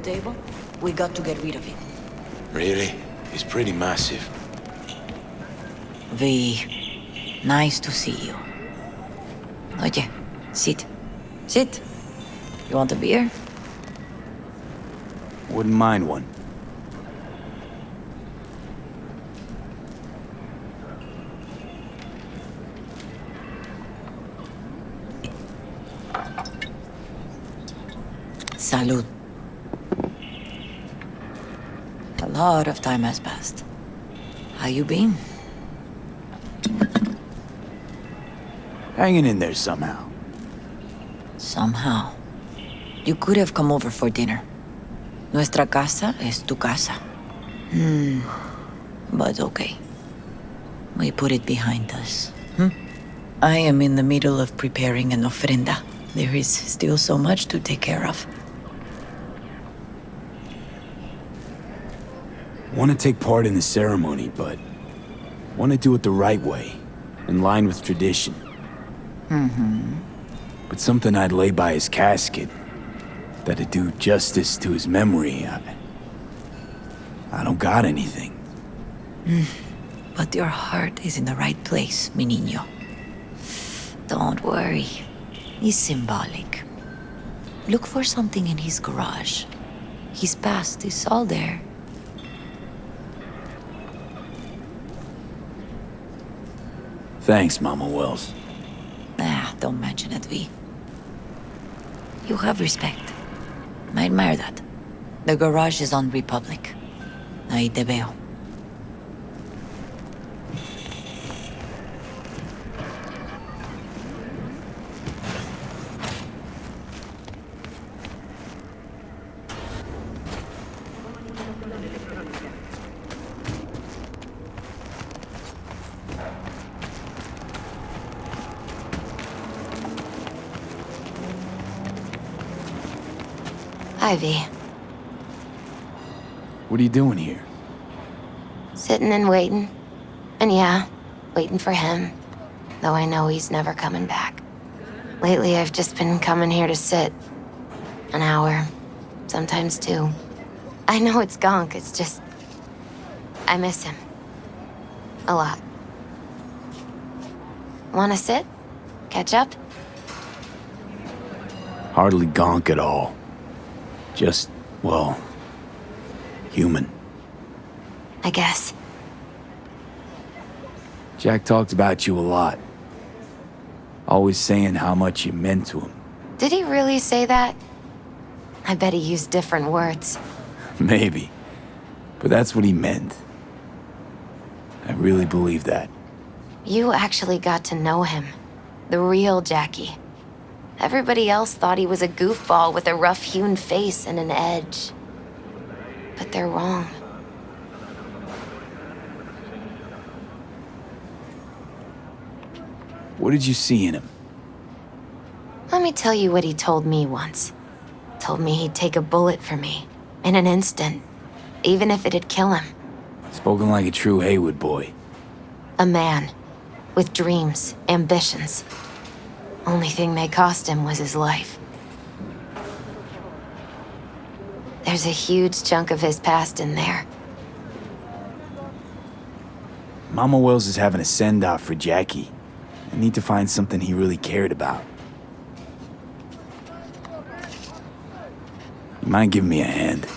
table? We got to get rid of it. Really? It's pretty massive. V, nice to see you. Oye, sit. Sit. You want a beer? Wouldn't mind one. Salud. A lot of time has passed. How you been? Hanging in there somehow. Somehow. You could have come over for dinner. Nuestra casa es tu casa. But okay. We put it behind us. I am in the middle of preparing an ofrenda. There is still so much to take care of. Want to take part in the ceremony, but want to do it the right way, in line with tradition. But something I'd lay by his casket, that'd do justice to his memory, I don't got anything. But your heart is in the right place, mi niño. Don't worry. It's symbolic. Look for something in his garage. His past is all there. Thanks, Mama Wells. Don't mention it, V. You have respect. I admire that. The garage is on Republic. Ahí te veo. Ivy. What are you doing here? Sitting and waiting. And yeah, waiting for him. Though I know he's never coming back. Lately, I've just been coming here to sit. An hour. Sometimes two. I know it's gonk, it's just... I miss him. A lot. Wanna sit? Catch up? Hardly gonk at all. Just, well, human. I guess. Jack talked about you a lot. Always saying how much you meant to him. Did he really say that? I bet he used different words. Maybe. But that's what he meant. I really believe that. You actually got to know him. The real Jackie. Everybody else thought he was a goofball with a rough-hewn face and an edge. But they're wrong. What did you see in him? Let me tell you what he told me once. Told me he'd take a bullet for me. In an instant. Even if it'd kill him. Spoken like a true Haywood boy. A man. With dreams, ambitions. Only thing they cost him was his life. There's a huge chunk of his past in there. Mama Wells is having a send-off for Jackie. I need to find something he really cared about. You mind giving me a hand?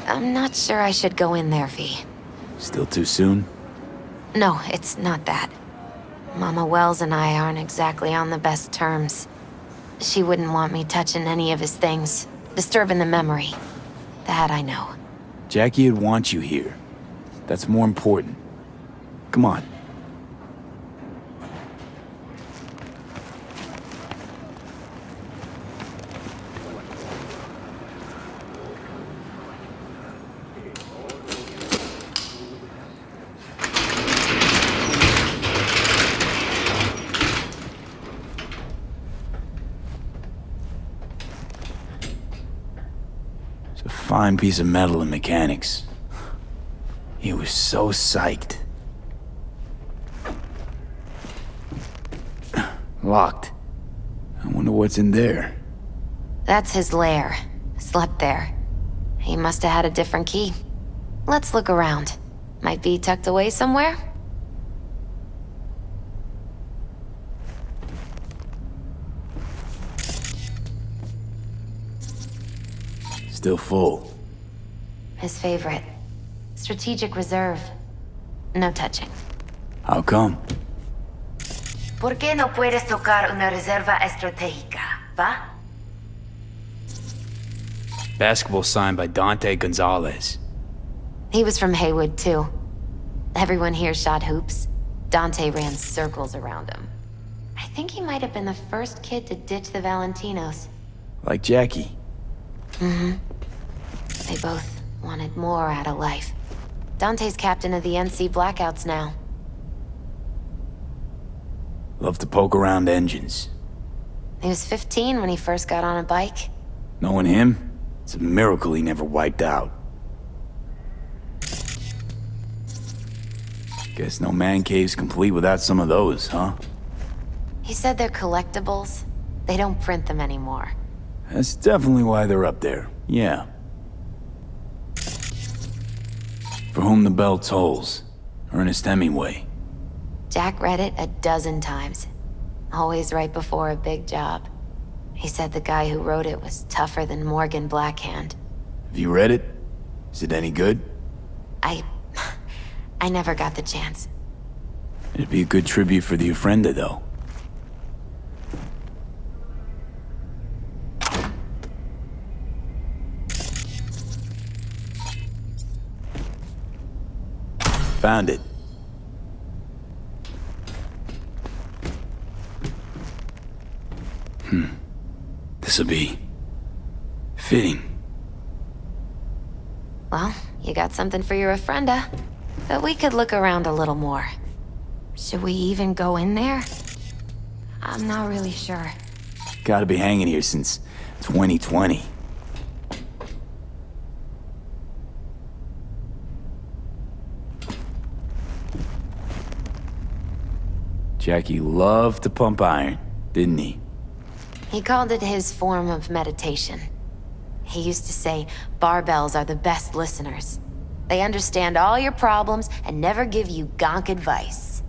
I'm not sure I should go in there, V. Still too soon? No, it's not that. Mama Wells and I aren't exactly on the best terms. She wouldn't want me touching any of his things, disturbing the memory. That I know. Jackie would want you here. That's more important. Come on. Fine piece of metal and mechanics. He was so psyched. Locked. I wonder what's in there. That's his lair. Slept there. He must have had a different key. Let's look around. Might be tucked away somewhere? Still full. His favorite. Strategic reserve. No touching. How come? ¿Por qué no puedes tocar una reserva estratégica, va? Basketball signed by Dante Gonzalez. He was from Haywood, too. Everyone here shot hoops. Dante ran circles around him. I think he might have been the first kid to ditch the Valentinos. Like Jackie. They both wanted more out of life. Dante's captain of the NC Blackouts now. Love to poke around engines. He was 15 when he first got on a bike. Knowing him, it's a miracle he never wiped out. Guess no man cave's complete without some of those, huh? He said they're collectibles. They don't print them anymore. That's definitely why they're up there, yeah. For whom the bell tolls. Ernest Hemingway. Jack read it a dozen times. Always right before a big job. He said the guy who wrote it was tougher than Morgan Blackhand. Have you read it? Is it any good? I never got the chance. It'd be a good tribute for the Ofrenda, though. Found it. This'll be fitting. Well, you got something for your Ofrenda. But we could look around a little more. Should we even go in there? I'm not really sure. Gotta be hanging here since 2020. Jackie loved to pump iron, didn't he? He called it his form of meditation. He used to say barbells are the best listeners. They understand all your problems and never give you gonk advice.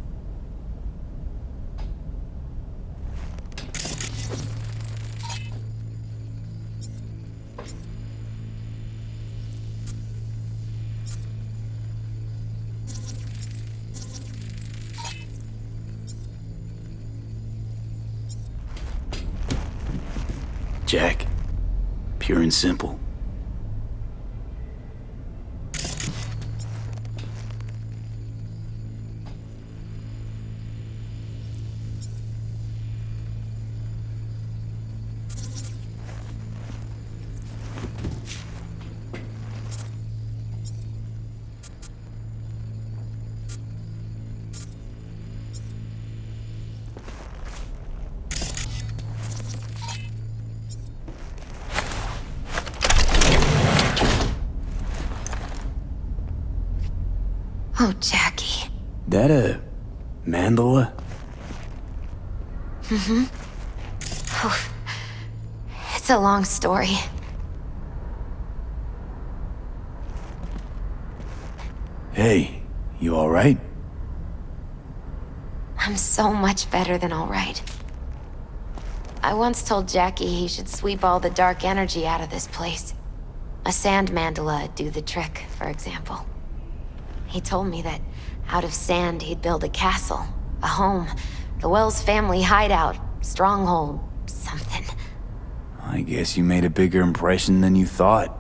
Jack. Pure and simple. Oh, Jackie. That a mandala? Oh, it's a long story. Hey, you alright? I'm so much better than all right. I once told Jackie he should sweep all the dark energy out of this place. A sand mandala'd do the trick, for example. He told me that out of sand he'd build a castle, a home, the Wells family hideout, stronghold, something. I guess you made a bigger impression than you thought.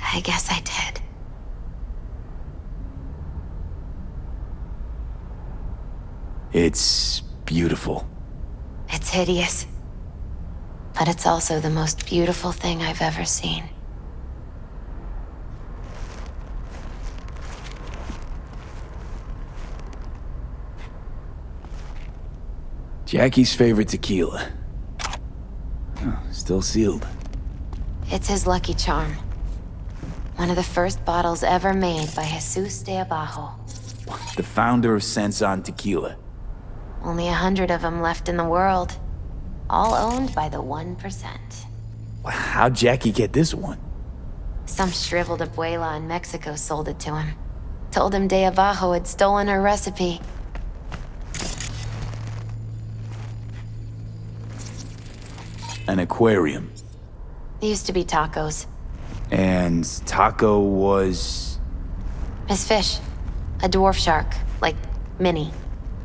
I guess I did. It's beautiful. It's hideous. But it's also the most beautiful thing I've ever seen. Jackie's favorite tequila. Oh, still sealed. It's his lucky charm. One of the first bottles ever made by Jesus de Abajo. The founder of Sensan Tequila. Only 100 of them left in the world. All owned by the 1%. How'd Jackie get this one? Some shriveled abuela in Mexico sold it to him. Told him De Abajo had stolen her recipe. An aquarium. It used to be tacos. And Taco was... His fish. A dwarf shark. Like, mini.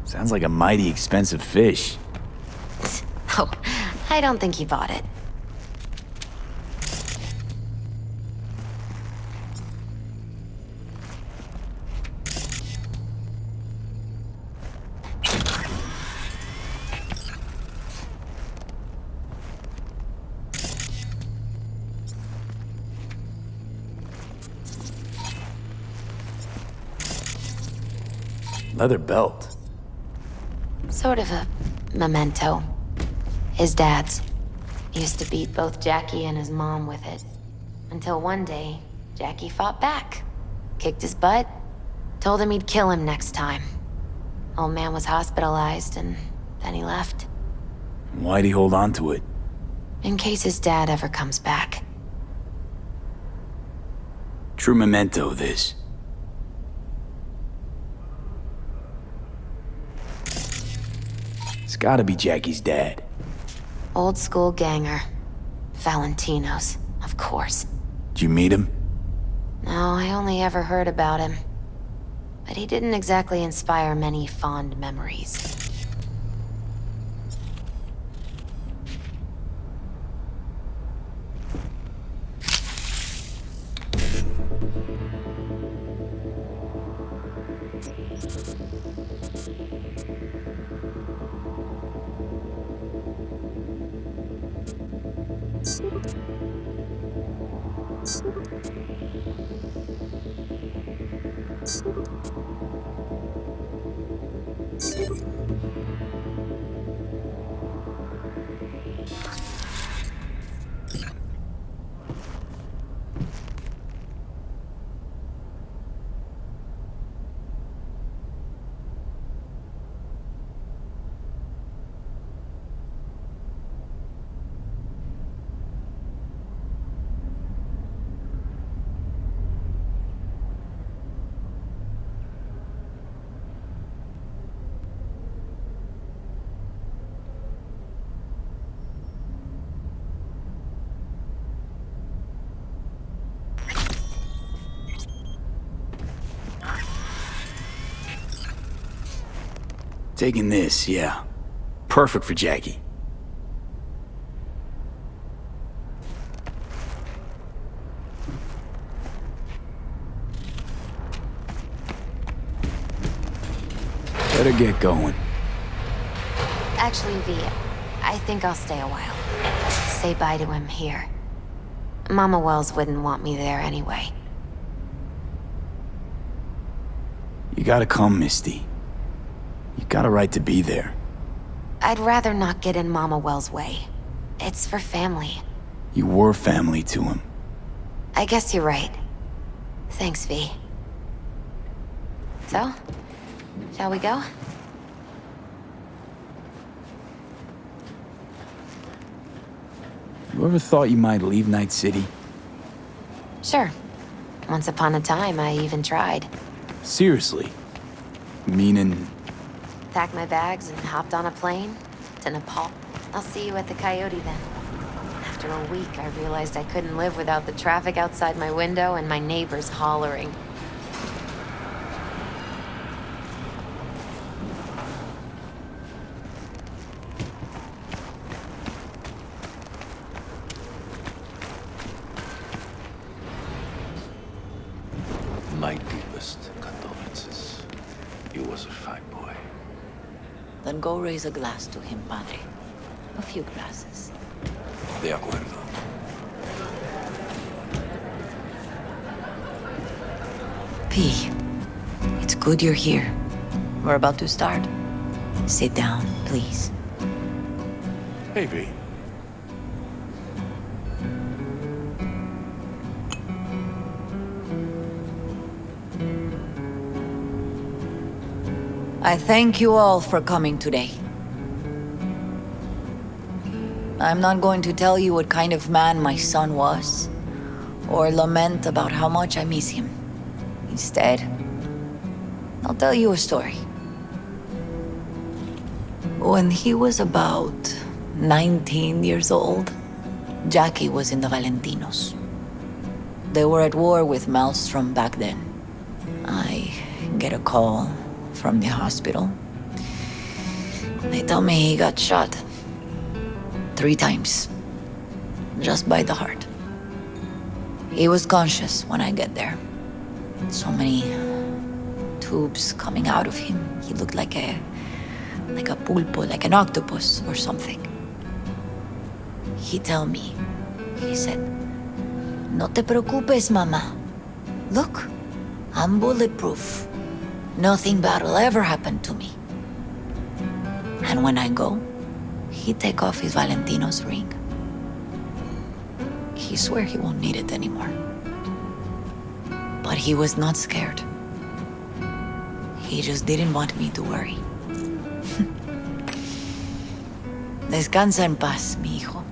Sounds like a mighty expensive fish. Oh, I don't think he bought it. Leather belt. Sort of a memento. His dad's. He used to beat both Jackie and his mom with it. Until one day, Jackie fought back. Kicked his butt. Told him he'd kill him next time. Old man was hospitalized, and then he left. Why'd he hold on to it? In case his dad ever comes back. True memento, this. It's gotta be Jackie's dad. Old school ganger. Valentino's, of course. Did you meet him? No, I only ever heard about him. But he didn't exactly inspire many fond memories. Taking this, yeah. Perfect for Jackie. Better get going. Actually, V, I think I'll stay a while. Say bye to him here. Mama Wells wouldn't want me there anyway. You gotta come, Misty. You got a right to be there. I'd rather not get in Mama Wells' way. It's for family. You were family to him. I guess you're right. Thanks, V. So, shall we go? You ever thought you might leave Night City? Sure. Once upon a time, I even tried. Seriously? Meaning... Packed my bags and hopped on a plane to Nepal. I'll see you at the Coyote then. After a week, I realized I couldn't live without the traffic outside my window and my neighbors hollering. My deepest condolences. He was a fine boy. Then go raise a glass to him, Padre. A few glasses. De acuerdo. P, it's good you're here. We're about to start. Sit down, please. Hey, V. I thank you all for coming today. I'm not going to tell you what kind of man my son was, or lament about how much I miss him. Instead, I'll tell you a story. When he was about 19 years old, Jackie was in the Valentinos. They were at war with Maelstrom back then. I get a call from the hospital. They tell me he got shot 3 times, just by the heart. He was conscious when I get there. So many tubes coming out of him. He looked like a pulpo, like an octopus or something. He tell me, he said, "No te preocupes, mama. Look, I'm bulletproof. Nothing bad will ever happen to me." And when I go, he take off his Valentino's ring. He swear he won't need it anymore. But he was not scared. He just didn't want me to worry. Descansa en paz, mi hijo.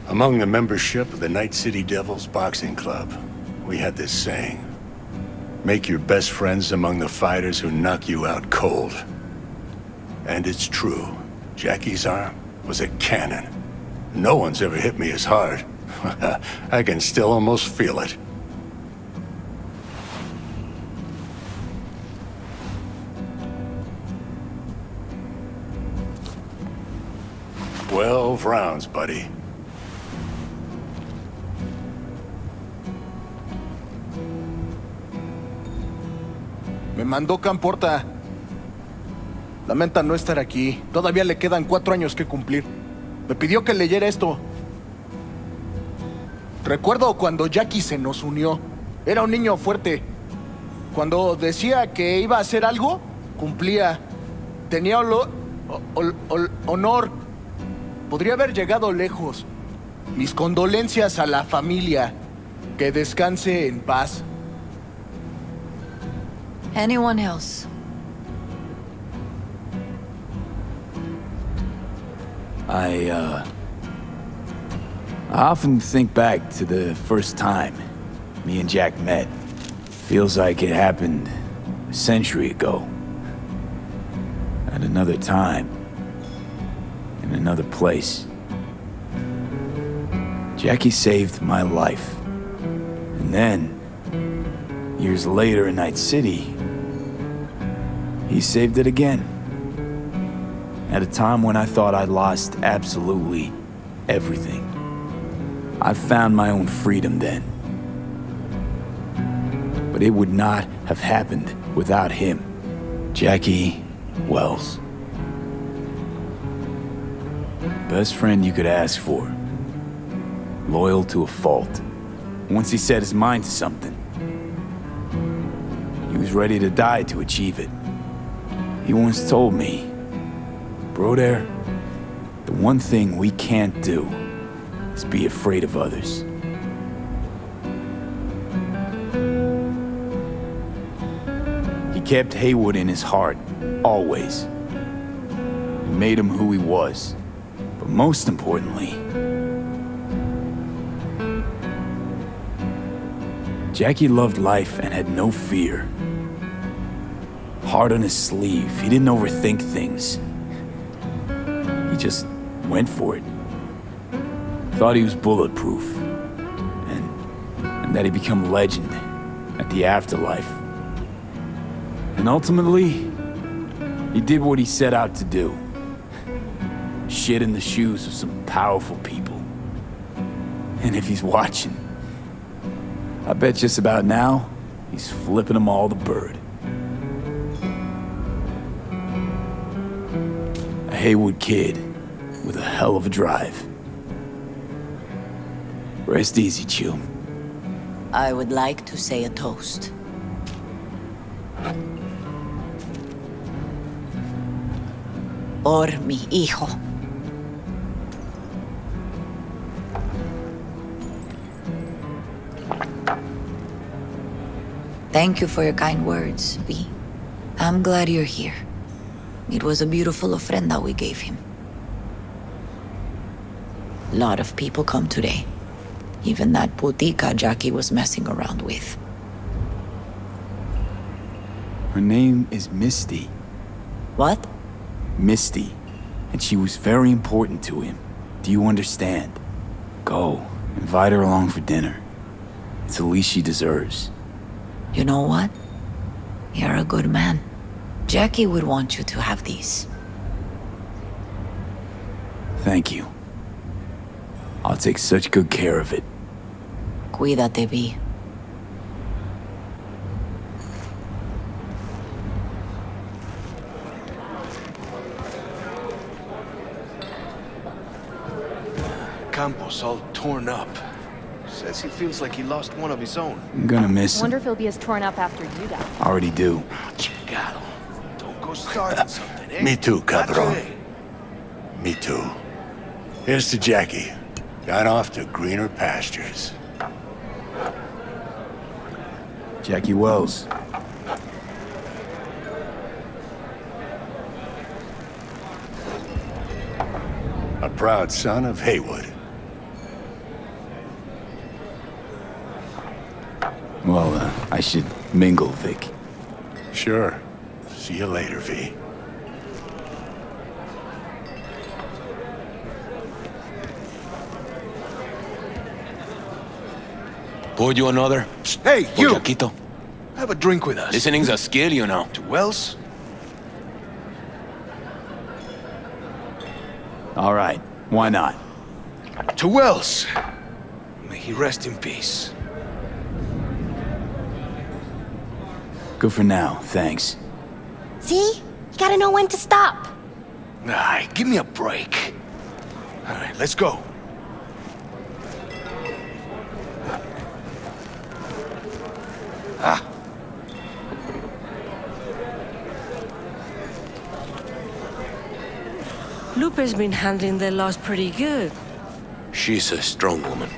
Among the membership of the Night City Devils Boxing Club, we had this saying: make your best friends among the fighters who knock you out cold. And it's true. Jackie's arm was a cannon. No one's ever hit me as hard. I can still almost feel it. "12 rounds, buddy." Me mandó Camporta. Lamenta no estar aquí. Todavía le quedan 4 años que cumplir. Me pidió que leyera esto. Recuerdo cuando Jackie se nos unió. Era un niño fuerte. Cuando decía que iba a hacer algo, cumplía. Tenía honor. Podría haber llegado lejos. Mis condolencias a la familia. Que descanse en paz. Anyone else? I often think back to the first time me and Jack met. Feels like it happened a century ago. At another time. In another place. Jackie saved my life. And then, years later in Night City, he saved it again. At a time when I thought I'd lost absolutely everything. I found my own freedom then. But it would not have happened without him. Jackie Wells. Best friend you could ask for. Loyal to a fault. Once he set his mind to something, he was ready to die to achieve it. He once told me, "Broder, the one thing we can't do is be afraid of others." He kept Haywood in his heart, always. It made him who he was. But most importantly, Jackie loved life and had no fear. Heart on his sleeve, he didn't overthink things. He just went for it. Thought he was bulletproof. And that he'd become legend at the afterlife. And ultimately, he did what he set out to do. Shit in the shoes of some powerful people. And if he's watching, I bet just about now, he's flipping them all the bird. A Haywood kid with a hell of a drive. Rest easy, Chew. I would like to say a toast. Por mi hijo. Thank you for your kind words, V. I'm glad you're here. It was a beautiful ofrenda we gave him. A lot of people come today. Even that putica Jackie was messing around with. Her name is Misty. What? Misty. And she was very important to him. Do you understand? Go. Invite her along for dinner. It's the least she deserves. You know what? You're a good man. Jackie would want you to have these. Thank you. I'll take such good care of it. Cuídate, V. Campos all torn up. Says he feels like he lost one of his own. I'm gonna miss Wonder him. if he'll be as torn up after you die. Already do. Chingado. Don't go starting something, eh? Me too, cabrón. Matre. Me too. Here's to Jackie. Gone off to greener pastures. Jackie Wells. A proud son of Haywood. Well, I should mingle, Vic. Sure. See you later, V. Pour you another? Hey, For you! Jaquito? Have a drink with us. Listening's a skill, you know. To Wells? All right. Why not? To Wells! May he rest in peace. Good for now, thanks. See? You gotta know when to stop. Ay, give me a break. All right, let's go. Lupe's been handling their loss pretty good. She's a strong woman.